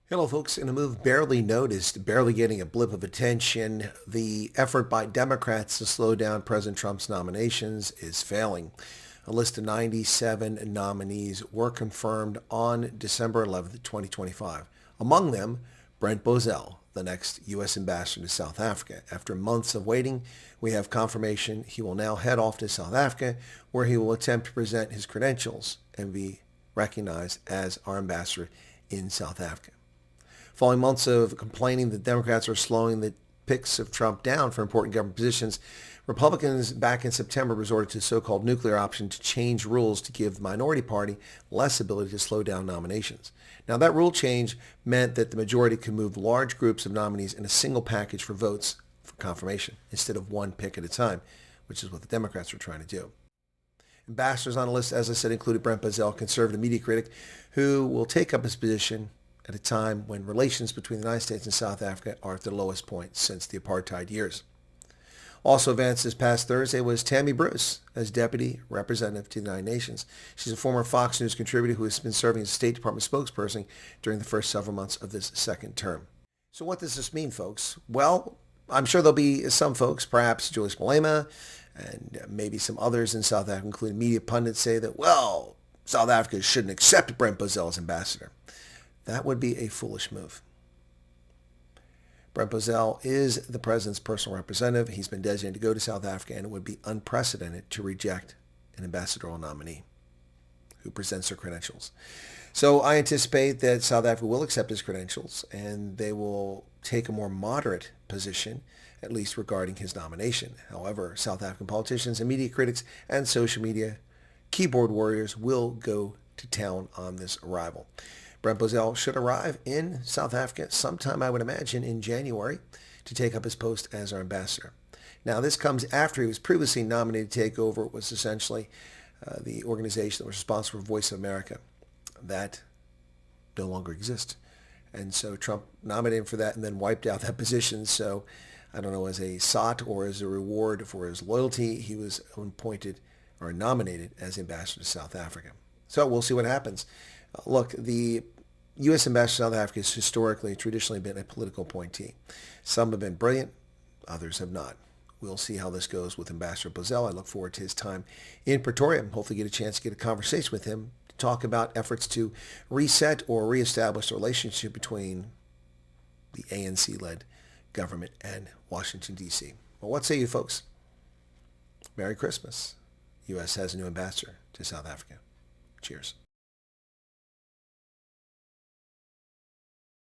Hello, folks. In a move barely noticed, barely getting a blip of attention, the effort by Democrats to slow down President Trump's nominations is failing. A list of 97 nominees were confirmed on December 11th, 2025. Among them, Brent Bozell, the next U.S. ambassador to South Africa. After months of waiting, we have confirmation he will now head off to South Africa, where he will attempt to present his credentials and be recognized as our ambassador in South Africa. Following months of complaining that Democrats are slowing the picks of Trump down for important government positions, Republicans back in September resorted to the so-called nuclear option to change rules to give the minority party less ability to slow down nominations. Now, that rule change meant that the majority could move large groups of nominees in a single package for votes for confirmation instead of one pick at a time, which is what the Democrats were trying to do. Ambassadors on the list, as I said, included Brent Bozell, conservative media critic, who will take up his position at a time when relations between the United States and South Africa are at their lowest point since the apartheid years. Also advanced this past Thursday was Tammy Bruce as Deputy Representative to the United Nations. She's a former Fox News contributor who has been serving as State Department spokesperson during the first several months of this second term. So what does this mean, folks? Well, I'm sure there'll be some folks, perhaps Julius Malema and maybe some others in South Africa, including media pundits, say that, well, South Africa shouldn't accept Brent Bozell as ambassador. That would be a foolish move. Brent Bozell is the president's personal representative. He's been designated to go to South Africa, and it would be unprecedented to reject an ambassadorial nominee who presents their credentials. So I anticipate that South Africa will accept his credentials, and they will take a more moderate position, at least regarding his nomination. However, South African politicians and media critics and social media keyboard warriors will go to town on this arrival. Brent Bozell should arrive in South Africa sometime, I would imagine, in January to take up his post as our ambassador. Now, this comes after he was previously nominated to take over what was essentially the organization that was responsible for Voice of America. That no longer exists. And so Trump nominated him for that and then wiped out that position. So I don't know, as a sot or as a reward for his loyalty, he was appointed or nominated as ambassador to South Africa. So we'll see what happens. Look, the U.S. ambassador to South Africa has traditionally been a political appointee. Some have been brilliant, others have not. We'll see how this goes with Ambassador Bozell. I look forward to his time in Pretoria and hopefully get a chance to get a conversation with him to talk about efforts to reset or reestablish the relationship between the ANC-led government and Washington, D.C. Well, what say you folks? Merry Christmas. U.S. has a new ambassador to South Africa. Cheers.